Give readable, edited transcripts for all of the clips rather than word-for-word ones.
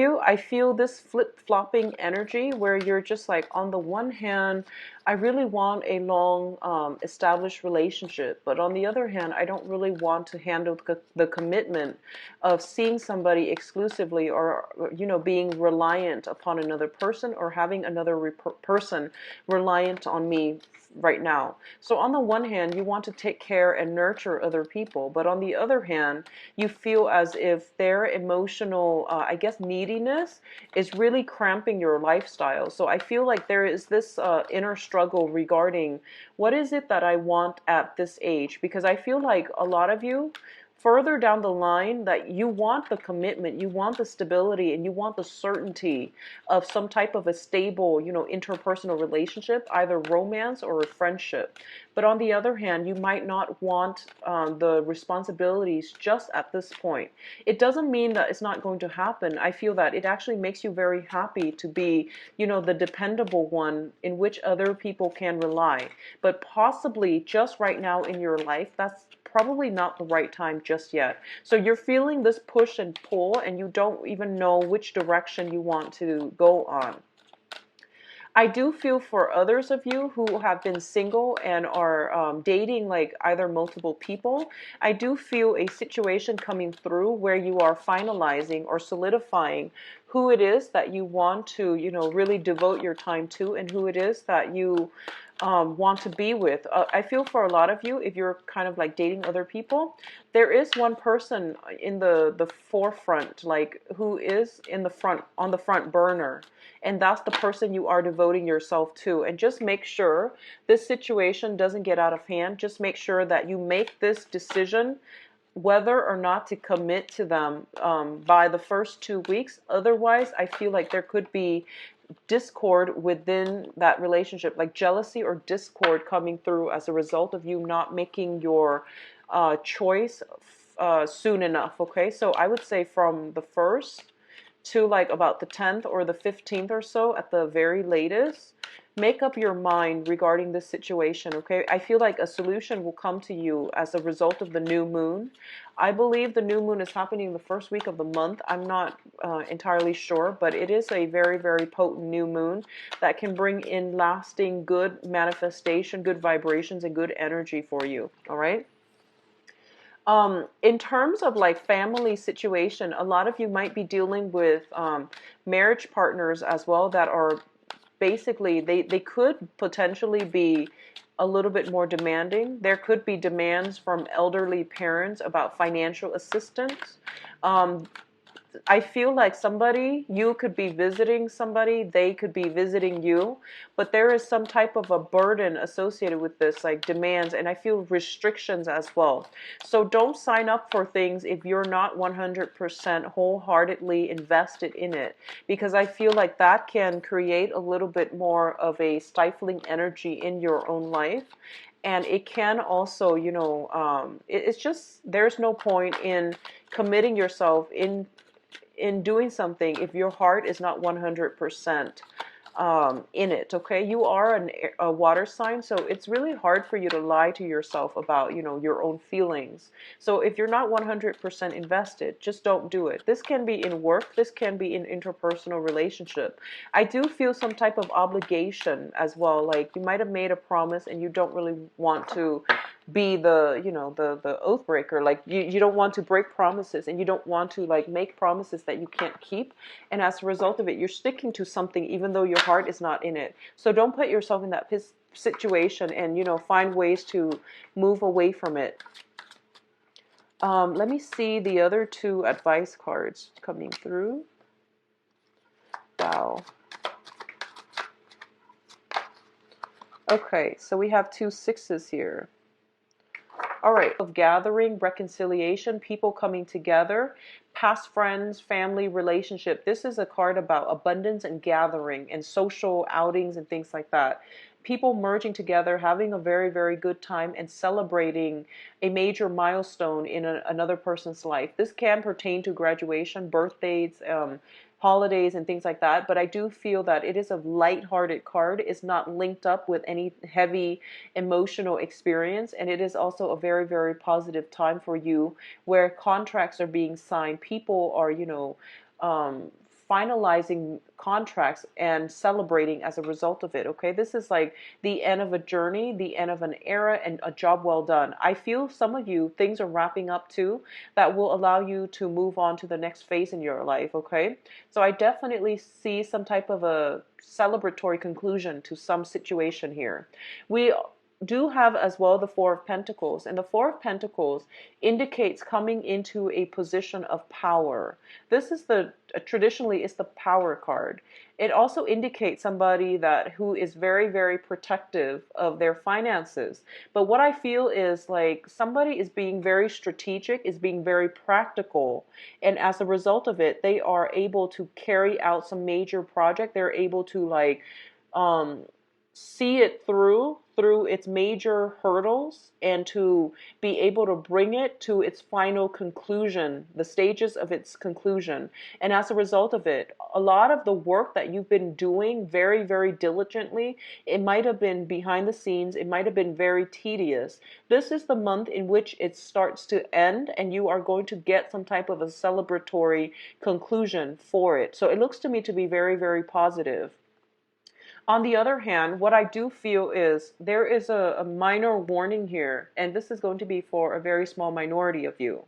I feel this flip-flopping energy where you're just like, on the one hand, I really want a long established relationship, but on the other hand, I don't really want to handle the commitment of seeing somebody exclusively, or being reliant upon another person, or having another person reliant on me right now. So on the one hand, you want to take care and nurture other people, but on the other hand, you feel as if their emotional, I guess, neediness is really cramping your lifestyle. So I feel like there is this inner struggle regarding what is it that I want at this age, because I feel like a lot of you further down the line, that you want the commitment, you want the stability, and you want the certainty of some type of a stable, interpersonal relationship, either romance or a friendship. But on the other hand, you might not want the responsibilities just at this point. It doesn't mean that it's not going to happen. I feel that it actually makes you very happy to be, the dependable one in which other people can rely. But possibly just right now in your life, that's probably not the right time just yet. So you're feeling this push and pull, and you don't even know which direction you want to go on. I do feel for others of you who have been single and are dating like either multiple people, I do feel a situation coming through where you are finalizing or solidifying who it is that you want to, really devote your time to, and who it is that you want to be with. I feel for a lot of you, if you're kind of like dating other people, there is one person in the forefront, like who is in the front, on the front burner, and that's the person you are devoting yourself to. And just make sure this situation doesn't get out of hand. Just make sure that you make this decision whether or not to commit to them by the first 2 weeks. Otherwise, I feel like there could be discord within that relationship, like jealousy or discord coming through as a result of you not making your choice soon enough. Okay, so I would say from the 1st to like about the 10th or the 15th or so at the very latest, make up your mind regarding this situation. Okay, I feel like a solution will come to you as a result of the new moon. I believe the new moon is happening the first week of the month. I'm not entirely sure, but it is a very, very potent new moon that can bring in lasting good manifestation, good vibrations, and good energy for you. All right. In terms of like family situation, a lot of you might be dealing with marriage partners as well that are basically, they could potentially be a little bit more demanding. There could be demands from elderly parents about financial assistance. I feel like somebody, you could be visiting somebody, they could be visiting you, but there is some type of a burden associated with this, like demands, and I feel restrictions as well. So don't sign up for things if you're not 100% wholeheartedly invested in it, because I feel like that can create a little bit more of a stifling energy in your own life. And it can also, it's just, there's no point in committing yourself in doing something if your heart is not 100% in it. Okay, you are a water sign, so it's really hard for you to lie to yourself about your own feelings. So if you're not 100% invested, just don't do it. This can be in work, this can be in interpersonal relationship. I do feel some type of obligation as well, like you might have made a promise and you don't really want to be the oath breaker. Like you don't want to break promises, and you don't want to like make promises that you can't keep, and as a result of it, you're sticking to something even though your heart is not in it. So don't put yourself in that situation, and find ways to move away from it. Let me see the other two advice cards coming through. Wow. Okay, so we have 2 sixes here. All right, of gathering, reconciliation, people coming together, past friends, family, relationship. This is a card about abundance and gathering and social outings and things like that. People merging together, having a very, very good time, and celebrating a major milestone in another person's life. This can pertain to graduation, birthdays, holidays, and things like that. But I do feel that it is a light-hearted card. It's not linked up with any heavy emotional experience. And it is also a very, very positive time for you, where contracts are being signed. People are, finalizing contracts and celebrating as a result of it. Okay, this is like the end of a journey, the end of an era, and a job well done. I feel some of you, things are wrapping up too, that will allow you to move on to the next phase in your life. Okay, so I definitely see some type of a celebratory conclusion to some situation here. We do have as well the Four of Pentacles, and the Four of Pentacles indicates coming into a position of power. This is the traditionally is the power card. It also indicates somebody that who is very, very protective of their finances. But what I feel is like somebody is being very strategic, is being very practical, and as a result of it, they are able to carry out some major project. They're able to like um see it through its major hurdles and to be able to bring it to its final conclusion, the stages of its conclusion. And as a result of it, a lot of the work that you've been doing very, very diligently, it might have been behind the scenes, it might have been very tedious. This is the month in which it starts to end and you are going to get some type of a celebratory conclusion for it. So it looks to me to be very, very positive. On the other hand, what I do feel is there is a minor warning here, and this is going to be for a very small minority of you.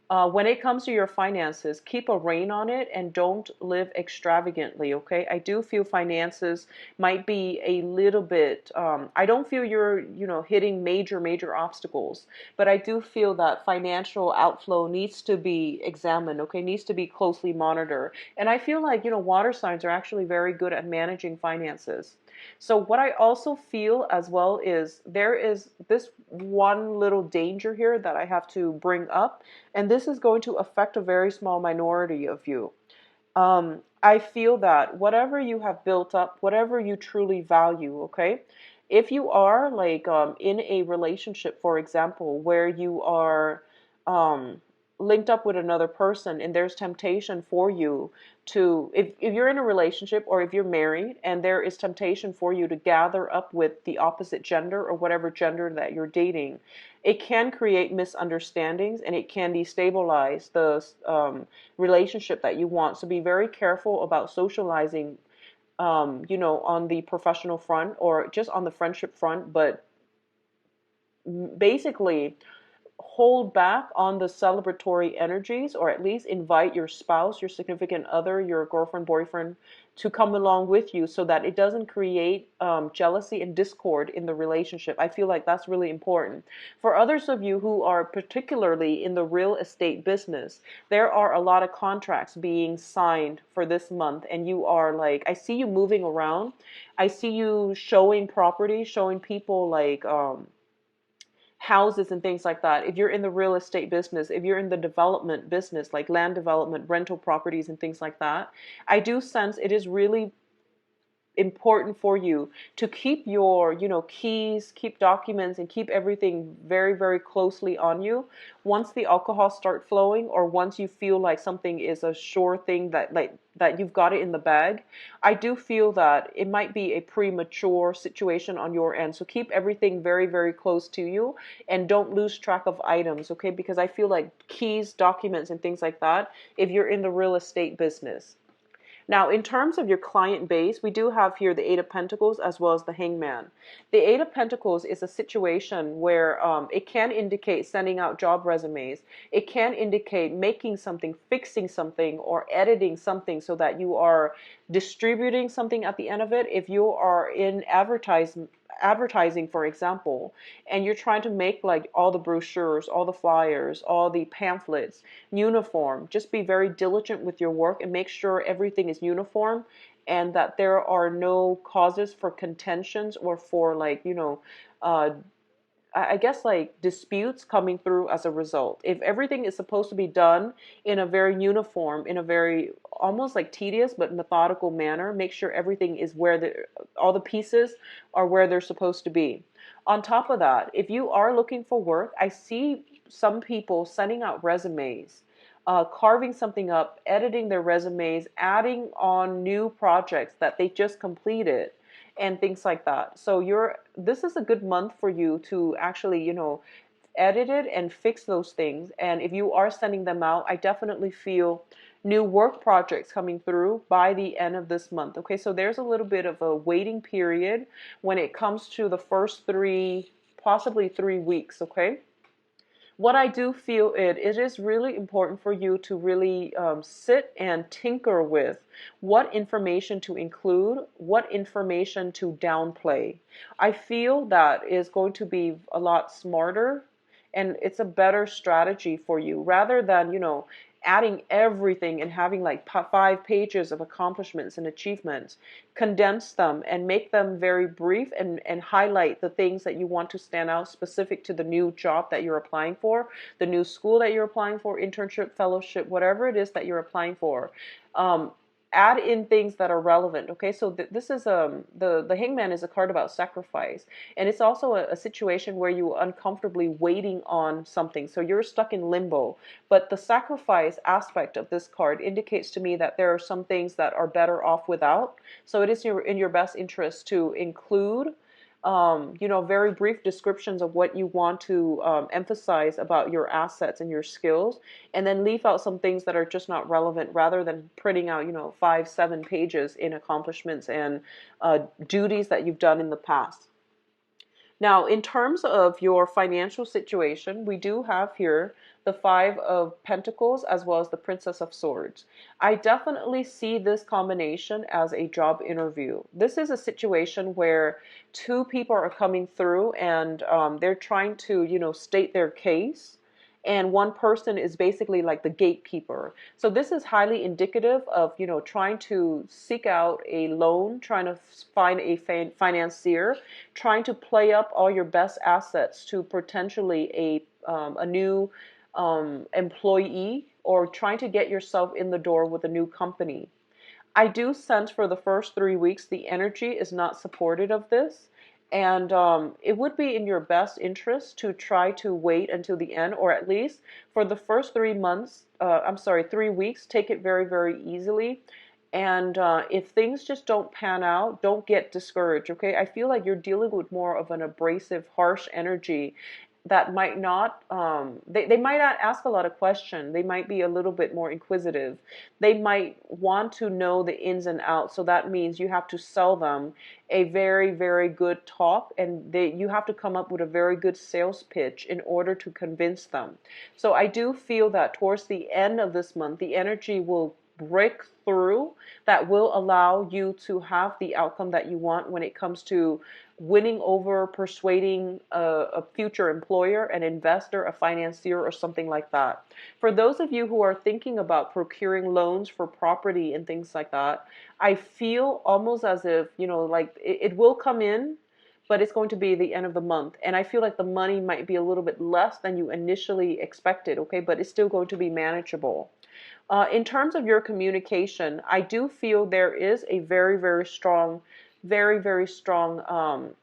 When it comes to your finances, keep a rein on it and don't live extravagantly, okay? I do feel finances might be a little bit, I don't feel you're, hitting major, major obstacles, but I do feel that financial outflow needs to be examined, okay? Needs to be closely monitored. And I feel like, water signs are actually very good at managing finances. So what I also feel as well is there is this one little danger here that I have to bring up, and this is going to affect a very small minority of you. I feel that whatever you have built up, whatever you truly value, okay, if you are like in a relationship, for example, where you are um, linked up with another person and there's temptation for you to, if you're in a relationship or if you're married and there is temptation for you to gather up with the opposite gender or whatever gender that you're dating, it can create misunderstandings and it can destabilize the relationship that you want. So be very careful about socializing, on the professional front or just on the friendship front, but basically hold back on the celebratory energies, or at least invite your spouse, your significant other, your girlfriend, boyfriend to come along with you so that it doesn't create jealousy and discord in the relationship. I feel like that's really important. For others of you who are particularly in the real estate business, there are a lot of contracts being signed for this month, and you are like, I see you moving around. I see you showing property, showing people like houses and things like that. If you're in the real estate business, if you're in the development business, like land development, rental properties and things like that, I do sense it is really important for you to keep your, keys, keep documents, and keep everything very, very closely on you. Once the alcohol start flowing, or once you feel like something is a sure thing that you've got it in the bag, I do feel that it might be a premature situation on your end. So keep everything very, very close to you and don't lose track of items, okay? Because I feel like keys, documents, and things like that, if you're in the real estate business. Now, in terms of your client base, we do have here the Eight of Pentacles as well as the Hangman. The Eight of Pentacles is a situation where it can indicate sending out job resumes. It can indicate making something, fixing something, or editing something so that you are distributing something at the end of it. If you are in advertising, for example, and you're trying to make like all the brochures, all the flyers, all the pamphlets uniform, just be very diligent with your work and make sure everything is uniform and that there are no causes for contentions or for like, I guess like disputes coming through as a result. If everything is supposed to be done in a very uniform, in a very almost like tedious but methodical manner, make sure everything is where all the pieces are where they're supposed to be. On top of that, if you are looking for work, I see some people sending out resumes, carving something up, editing their resumes, adding on new projects that they just completed and things like that. So this is a good month for you to actually, edit it and fix those things. And if you are sending them out, I definitely feel new work projects coming through by the end of this month. Okay, so there's a little bit of a waiting period when it comes to the first three, possibly 3 weeks. Okay, what I do feel it is really important for you to really sit and tinker with what information to include, what information to downplay. I feel that is going to be a lot smarter, and it's a better strategy for you rather than, adding everything and having like 5 pages of accomplishments and achievements. Condense them and make them very brief, and highlight the things that you want to stand out specific to the new job that you're applying for, the new school that you're applying for, internship, fellowship, whatever it is that you're applying for. Add in things that are relevant. Okay, so this is the Hangman is a card about sacrifice, and it's also a situation where you are uncomfortably waiting on something, so you're stuck in limbo. But the sacrifice aspect of this card indicates to me that there are some things that are better off without. So it is in your best interest to include very brief descriptions of what you want to emphasize about your assets and your skills, and then leave out some things that are just not relevant, rather than printing out, 5, 7 pages in accomplishments and duties that you've done in the past. Now, in terms of your financial situation, we do have here the Five of Pentacles as well as the Princess of Swords. I definitely see this combination as a job interview. This is a situation where two people are coming through, and they're trying to, state their case. And one person is basically like the gatekeeper. So this is highly indicative of, trying to seek out a loan, trying to find a financier, trying to play up all your best assets to potentially a new employee, or trying to get yourself in the door with a new company. I do sense for the first 3 weeks the energy is not supportive of this. And it would be in your best interest to try to wait until the end, or at least for the first 3 months, 3 weeks, take it very, very easily. And if things just don't pan out, don't get discouraged, okay? I feel like you're dealing with more of an abrasive, harsh energy that might not, they might not ask a lot of questions. They might be a little bit more inquisitive. They might want to know the ins and outs. So that means you have to sell them a very, very good talk, and you have to come up with a very good sales pitch in order to convince them. So I do feel that towards the end of this month, the energy will break through, that will allow you to have the outcome that you want when it comes to winning over, persuading a future employer, an investor, a financier, or something like that. For those of you who are thinking about procuring loans for property and things like that, I feel almost as if, like it will come in, but it's going to be the end of the month. And I feel like the money might be a little bit less than you initially expected, okay? But it's still going to be manageable. In terms of your communication, I do feel there is a very, very strong, very, very strong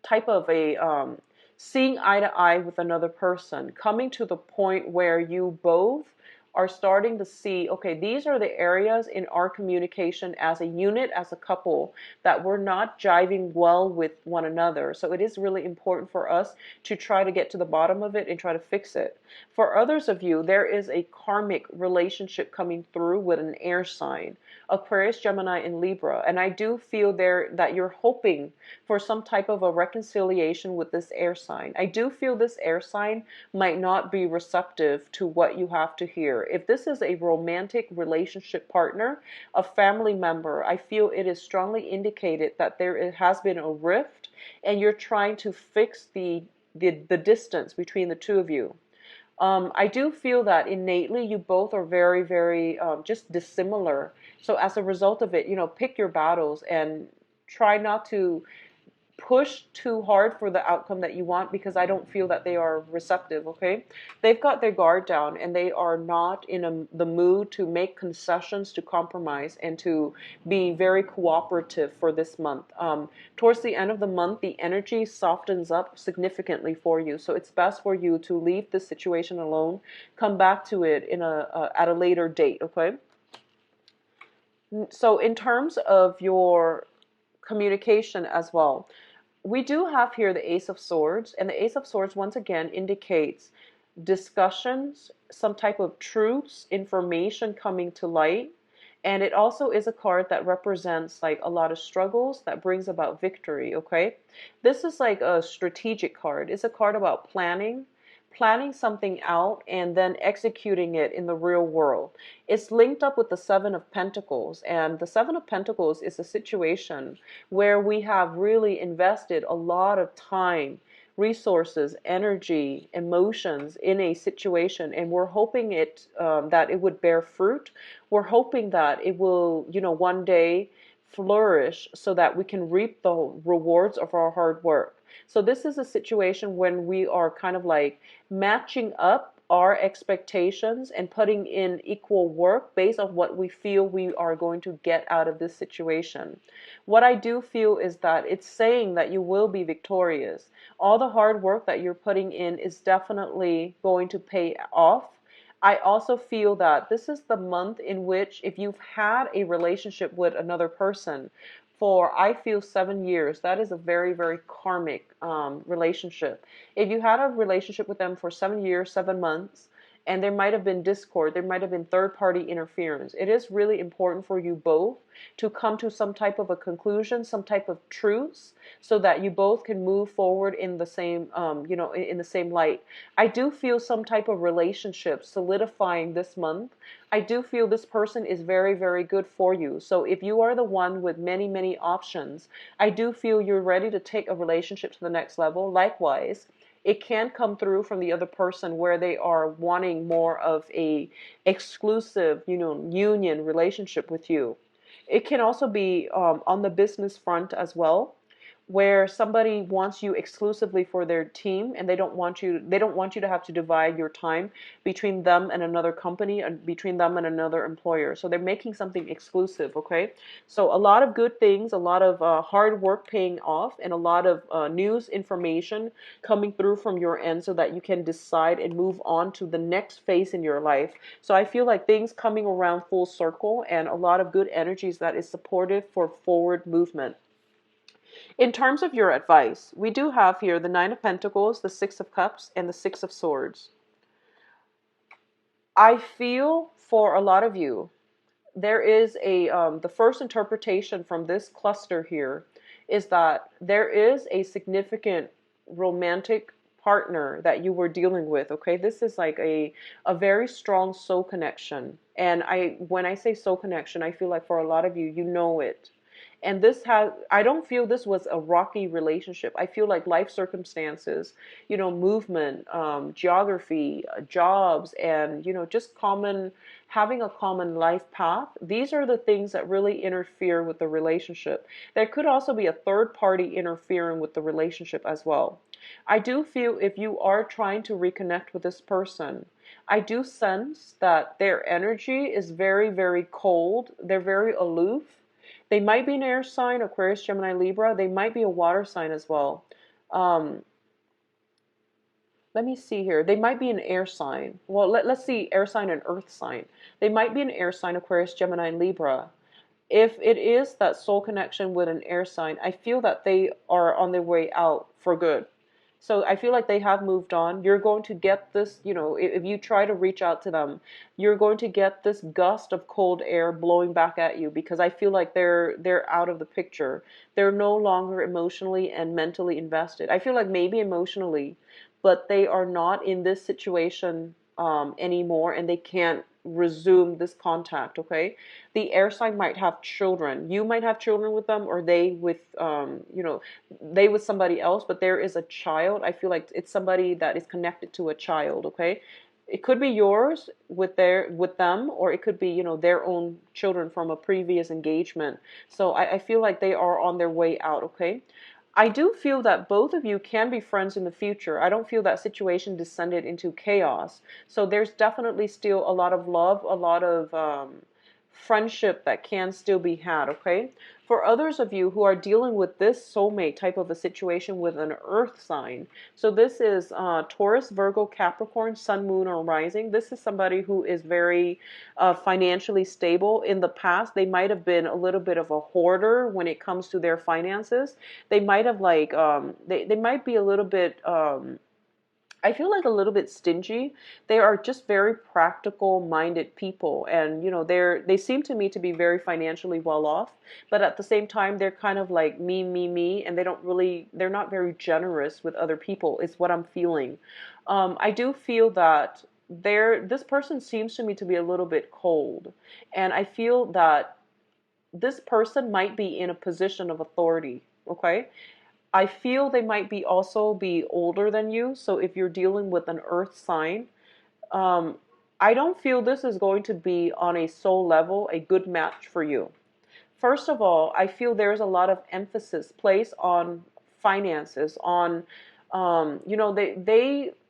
type of a seeing eye to eye with another person, coming to the point where you both are starting to see, okay, these are the areas in our communication as a unit, as a couple, that we're not jiving well with one another. So it is really important for us to try to get to the bottom of it and try to fix it. For others of you, there is a karmic relationship coming through with an air sign, Aquarius, Gemini, and Libra. And I do feel there that you're hoping for some type of a reconciliation with this air sign. I do feel this air sign might not be receptive to what you have to hear. If this is a romantic relationship partner, a family member, I feel it is strongly indicated that there has been a rift, and you're trying to fix the distance between the two of you. I do feel that innately you both are very, very just dissimilar. So as a result of it, pick your battles and try not to push too hard for the outcome that you want, because I don't feel that they are receptive, okay? They've got their guard down, and they are not in the mood to make concessions, to compromise, and to be very cooperative for this month. Towards the end of the month, the energy softens up significantly for you, so it's best for you to leave this situation alone, come back to it at a later date, okay? So in terms of your communication as well, we do have here the Ace of Swords, and the Ace of Swords once again indicates discussions, some type of truths, information coming to light. And it also is a card that represents like a lot of struggles that brings about victory, okay? This is like a strategic card. It's a card about planning something out and then executing it in the real world. It's linked up with the Seven of Pentacles, and the Seven of Pentacles is a situation where we have really invested a lot of time, resources, energy, emotions in a situation, and we're hoping that it would bear fruit. We're hoping that it will, one day flourish so that we can reap the rewards of our hard work. So this is a situation when we are kind of like matching up our expectations and putting in equal work based on what we feel we are going to get out of this situation. What I do feel is that it's saying that you will be victorious. All the hard work that you're putting in is definitely going to pay off. I also feel that this is the month in which, if you've had a relationship with another person for, I feel, 7 years, that is a very, very karmic relationship. If you had a relationship with them for 7 years, 7 months, and there might have been discord, there might have been third party interference, it is really important for you both to come to some type of a conclusion, some type of truths, so that you both can move forward in the same, in the same light. I do feel some type of relationship solidifying this month. I do feel this person is very, very good for you. So if you are the one with many, many options, I do feel you're ready to take a relationship to the next level. Likewise, it can come through from the other person where they are wanting more of a exclusive, union relationship with you. It can also be on the business front as well, where somebody wants you exclusively for their team, and they don't want you to have to divide your time between them and another company and between them and another employer. So they're making something exclusive, okay? So a lot of good things, a lot of hard work paying off, and a lot of news information coming through from your end so that you can decide and move on to the next phase in your life. So I feel like things coming around full circle and a lot of good energies that is supportive for forward movement. In terms of your advice, we do have here the Nine of Pentacles, the Six of Cups, and the Six of Swords. I feel for a lot of you, there is the first interpretation from this cluster here is that there is a significant romantic partner that you were dealing with, okay? This is like a very strong soul connection. And when I say soul connection, I feel like for a lot of you, you know it. And I don't feel this was a rocky relationship. I feel like life circumstances, movement, geography, jobs, and, just having a common life path. These are the things that really interfere with the relationship. There could also be a third party interfering with the relationship as well. I do feel if you are trying to reconnect with this person, I do sense that their energy is very, very cold. They're very aloof. They might be an air sign, Aquarius, Gemini, Libra. They might be a water sign as well. Let me see here. They might be an air sign. Well, let's see, air sign and earth sign. They might be an air sign, Aquarius, Gemini, and Libra. If it is that soul connection with an air sign, I feel that they are on their way out for good. So I feel like they have moved on. You're going to get this, if you try to reach out to them, you're going to get this gust of cold air blowing back at you, because I feel like they're out of the picture. They're no longer emotionally and mentally invested. I feel like maybe emotionally, but they are not in this situation anymore, and they can't resume this contact, okay? The air sign might have children. You might have children with them, or they with, they with somebody else, but there is a child. I feel like it's somebody that is connected to a child, okay? It could be yours with them, or it could be, their own children from a previous engagement. So I feel like they are on their way out, okay? I do feel that both of you can be friends in the future. I don't feel that situation descended into chaos. So there's definitely still a lot of love, a lot of friendship that can still be had, okay? For others of you who are dealing with this soulmate type of a situation with an earth sign, so this is Taurus, Virgo, Capricorn, Sun, Moon, or Rising. This is somebody who is very financially stable. In the past, they might have been a little bit of a hoarder when it comes to their finances. They might have they might be a little bit I feel like a little bit stingy. They are just very practical minded people, and they seem to me to be very financially well off, but at the same time they're kind of like me, and they're not very generous with other people is what I'm feeling. I do feel that this person seems to me to be a little bit cold, and I feel that this person might be in a position of authority, okay? I feel they might be also be older than you. So if you're dealing with an earth sign, um, I don't feel this is going to be on a soul level a good match for you. First of all, I feel there's a lot of emphasis placed on finances, on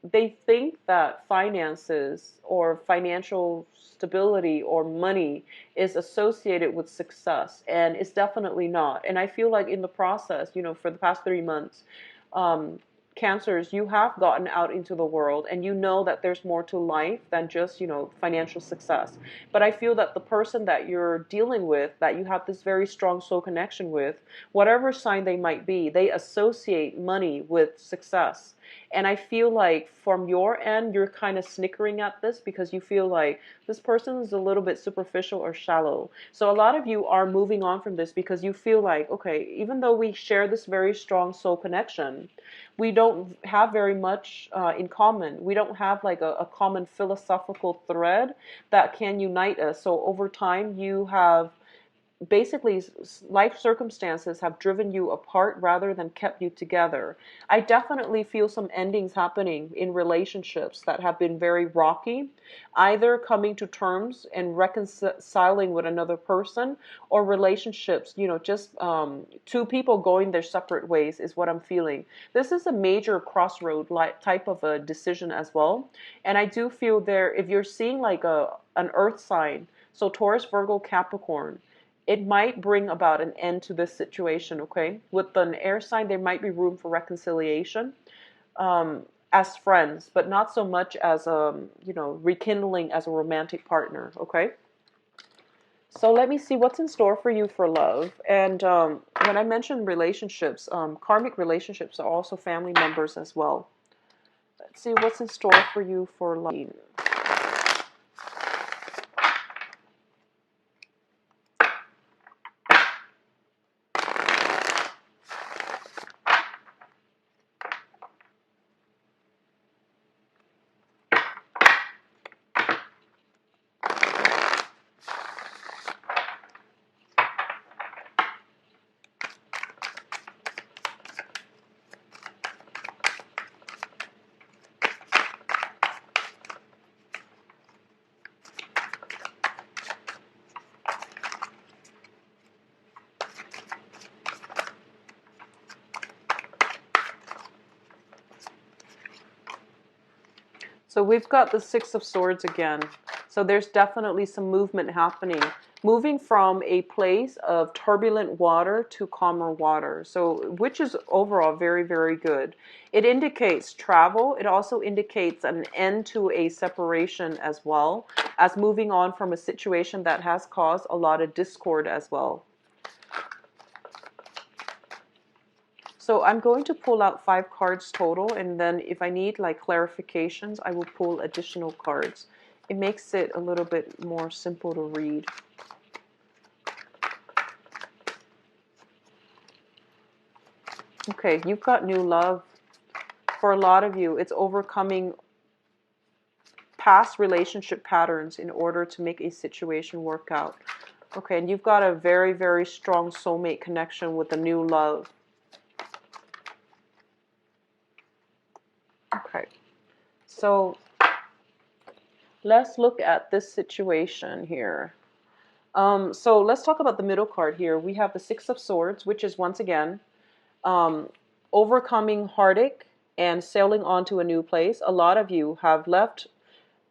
they think that finances or financial stability or money is associated with success, and it's definitely not. And I feel like in the process, for the past 3 months, um, cancers, you have gotten out into the world and you know that there's more to life than just financial success. But I feel that the person that you're dealing with, that you have this very strong soul connection with, whatever sign they might be, they associate money with success. And I feel like from your end, you're kind of snickering at this because you feel like this person is a little bit superficial or shallow. So a lot of you are moving on from this because you feel like, okay, even though we share this very strong soul connection, we don't have very much in common. We don't have like a common philosophical thread that can unite us. So over time, you have basically life circumstances have driven you apart rather than kept you together. I definitely feel some endings happening in relationships that have been very rocky, either coming to terms and reconciling with another person, or relationships, just two people going their separate ways is what I'm feeling. This is a major crossroad type of a decision as well. And I do feel there, if you're seeing like an earth sign, so Taurus, Virgo, Capricorn, it might bring about an end to this situation, okay? With an air sign, there might be room for reconciliation as friends, but not so much as, rekindling as a romantic partner, okay? So let me see what's in store for you for love. And when I mentioned relationships, karmic relationships are also family members as well. Let's see what's in store for you for love. So we've got the Six of Swords again. So there's definitely some movement happening. Moving from a place of turbulent water to calmer water. So, which is overall very, very good. It indicates travel. It also indicates an end to a separation as well, as moving on from a situation that has caused a lot of discord as well. So I'm going to pull out 5 cards total, and then if I need like clarifications, I will pull additional cards. It makes it a little bit more simple to read. Okay, you've got new love. For a lot of you, it's overcoming past relationship patterns in order to make a situation work out. Okay, and you've got a very, very strong soulmate connection with a new love. Okay, so let's look at this situation here. So let's talk about the middle card here. We have the Six of Swords, which is once again overcoming heartache and sailing on to a new place. A lot of you have left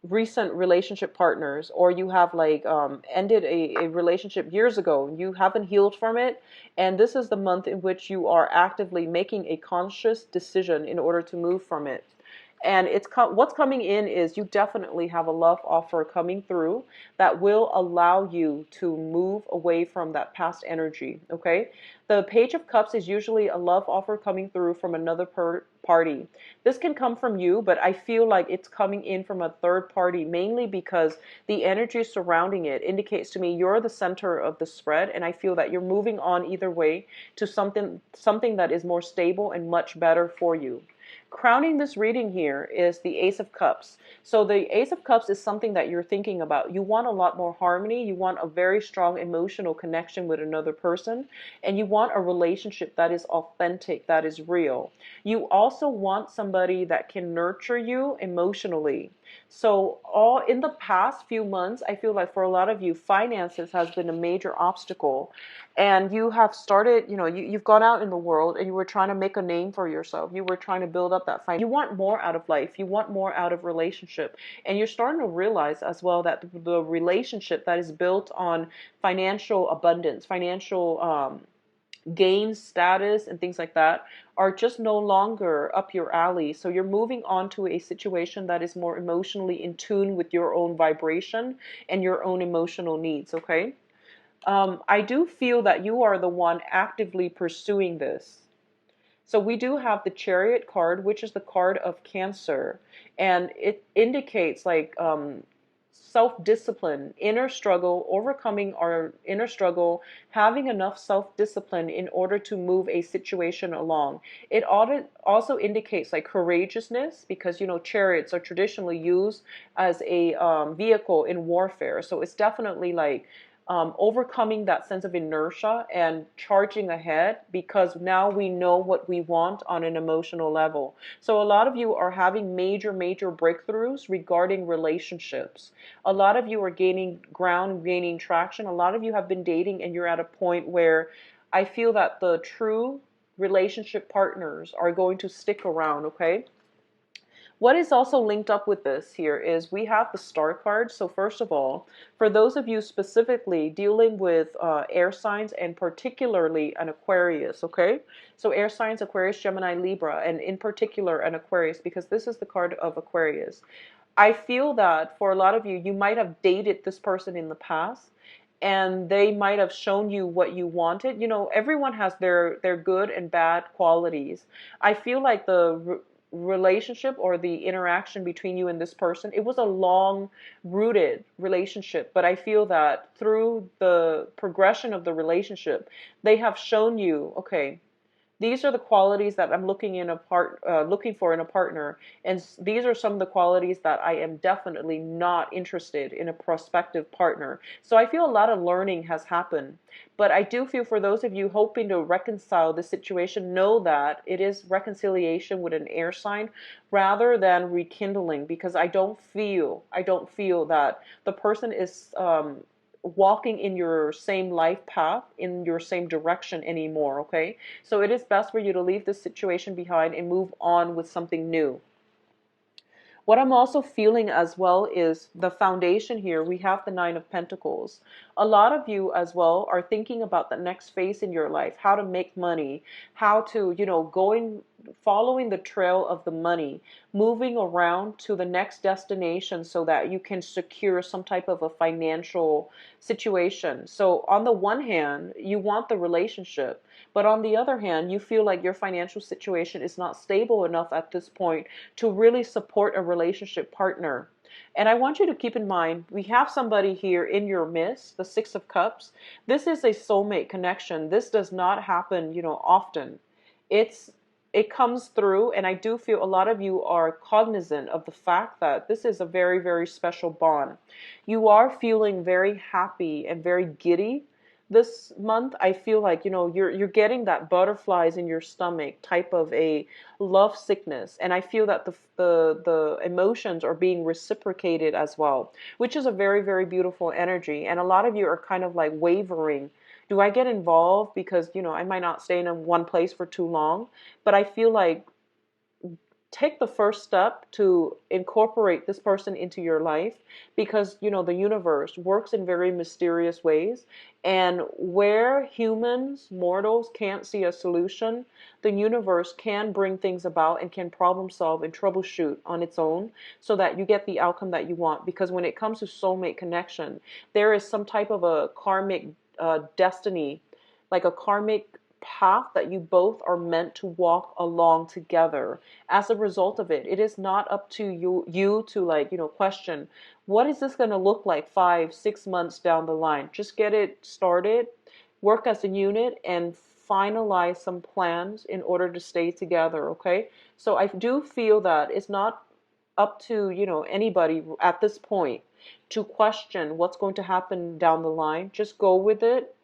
recent relationship partners, or you have like ended a relationship years ago. You haven't healed from it, and this is the month in which you are actively making a conscious decision in order to move from it. And what's coming in is you definitely have a love offer coming through that will allow you to move away from that past energy. Okay, the Page of Cups is usually a love offer coming through from another party. This can come from you, but I feel like it's coming in from a third party, mainly because the energy surrounding it indicates to me you're the center of the spread, and I feel that you're moving on either way to something that is more stable and much better for you. Crowning this reading here is the Ace of Cups. So the Ace of Cups is something that you're thinking about. You want a lot more harmony. You want a very strong emotional connection with another person. And you want a relationship that is authentic, that is real. You also want somebody that can nurture you emotionally. So all in the past few months, I feel like for a lot of you, finances has been a major obstacle. And you have started, you've gone out in the world and you were trying to make a name for yourself. You were trying to build up that finance. You want more out of life. You want more out of relationship. And you're starting to realize as well that the relationship that is built on financial abundance, financial gain, status, and things like that are just no longer up your alley. So you're moving on to a situation that is more emotionally in tune with your own vibration and your own emotional needs, okay? I do feel that you are the one actively pursuing this. So we do have the Chariot card, which is the card of Cancer, and it indicates like self-discipline, inner struggle, overcoming our inner struggle, having enough self-discipline in order to move a situation along. It also indicates like courageousness, because chariots are traditionally used as a vehicle in warfare. So it's definitely like overcoming that sense of inertia and charging ahead, because now we know what we want on an emotional level. So a lot of you are having major breakthroughs regarding relationships. A lot of you are gaining ground, gaining traction. A lot of you have been dating and you're at a point where I feel that the true relationship partners are going to stick around, okay? What is also linked up with this here is we have the Star card. So first of all, for those of you specifically dealing with air signs, and particularly an Aquarius, okay? So air signs, Aquarius, Gemini, Libra, and in particular an Aquarius, because this is the card of Aquarius. I feel that for a lot of you, you might have dated this person in the past, and they might have shown you what you wanted. Everyone has their good and bad qualities. I feel like the relationship or the interaction between you and this person, it was a long rooted relationship, but I feel that through the progression of the relationship, they have shown you, okay, these are the qualities that I'm looking for in a partner, and these are some of the qualities that I am definitely not interested in a prospective partner. So I feel a lot of learning has happened, but I do feel for those of you hoping to reconcile the situation, know that it is reconciliation with an air sign rather than rekindling, because I don't feel that the person is walking in your same life path, in your same direction anymore, okay? So it is best for you to leave this situation behind and move on with something new. What I'm also feeling as well is the foundation here. We have the Nine of Pentacles. A lot of you as well are thinking about the next phase in your life, how to make money, how to, following the trail of the money, moving around to the next destination so that you can secure some type of a financial situation. So on the one hand, you want the relationship, but on the other hand, you feel like your financial situation is not stable enough at this point to really support a relationship partner. And I want you to keep in mind, we have somebody here in your midst, the Six of Cups. This is a soulmate connection. This does not happen, often. It comes through, and I do feel a lot of you are cognizant of the fact that this is a very special bond. You are feeling very happy and very giddy this month. I feel like, you're getting that butterflies in your stomach type of a love sickness, and I feel that the emotions are being reciprocated as well, which is a very beautiful energy. And a lot of you are kind of like wavering. Do I get involved? Because, I might not stay in one place for too long, but I feel like take the first step to incorporate this person into your life, because you know the universe works in very mysterious ways, and where humans, mortals, can't see a solution, the universe can bring things about and can problem solve and troubleshoot on its own, so that you get the outcome that you want. Because when it comes to soulmate connection, there is some type of a karmic destiny, like a karmic path that you both are meant to walk along together. As a result of it, it is not up to you to, like, you know, question what is this going to look like 5 6 months down the line. Just get it started, work as a unit, and finalize some plans in order to stay together. Okay, so I do feel that it's not up to, you know, anybody at this point to question what's going to happen down the line. Just go with it,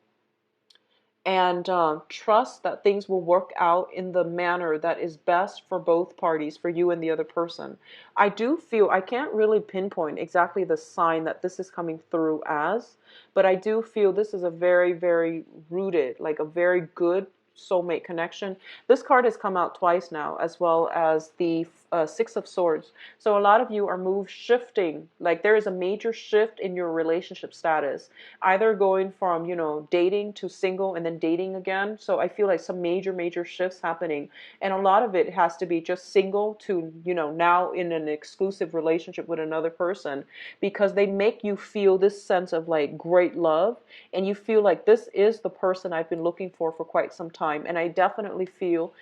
and trust that things will work out in the manner that is best for both parties, for you and the other person. I do feel, I can't really pinpoint exactly the sign that this is coming through as, but I do feel this is a very, very rooted, like a very good soulmate connection. This card has come out twice now, as well as the Six of Swords. So a lot of you are shifting, like there is a major shift in your relationship status, either going from, you know, dating to single and then dating again. So I feel like some major shifts happening, and a lot of it has to be just single to, you know, now in an exclusive relationship with another person, because they make you feel this sense of like great love, and you feel like this is the person I've been looking for quite some time. And I definitely feel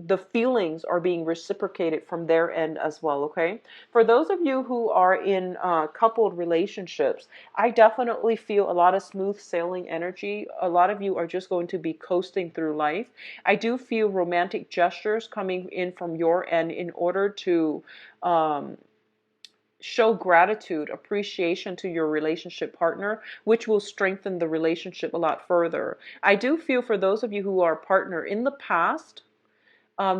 the feelings are being reciprocated from their end as well. Okay, for those of you who are in coupled relationships, I definitely feel a lot of smooth sailing energy. A lot of you are just going to be coasting through life. I do feel romantic gestures coming in from your end in order to show gratitude, appreciation to your relationship partner, which will strengthen the relationship a lot further. I do feel for those of you who are a partner in the past,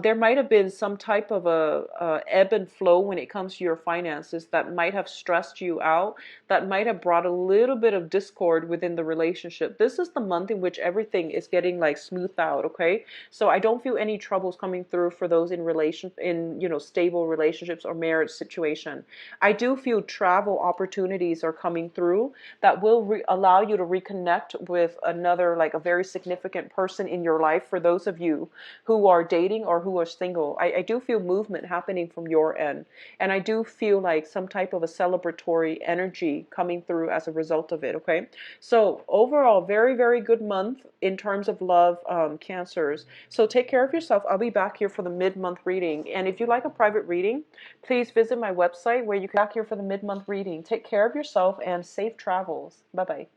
there might have been some type of a ebb and flow when it comes to your finances that might have stressed you out, that might have brought a little bit of discord within the relationship. This is the month in which everything is getting like smoothed out. Okay, so I don't feel any troubles coming through for those in you know, stable relationships or marriage situation. I do feel travel opportunities are coming through that will allow you to reconnect with another, like a very significant person in your life. For those of you who are dating or who are single, I do feel movement happening from your end. And I do feel like some type of a celebratory energy coming through as a result of it. Okay, so overall, very good month in terms of love, Cancers. So take care of yourself. I'll be back here for the mid-month reading. And if you like a private reading, please visit my website where you can back here for the mid-month reading. Take care of yourself and safe travels. Bye-bye.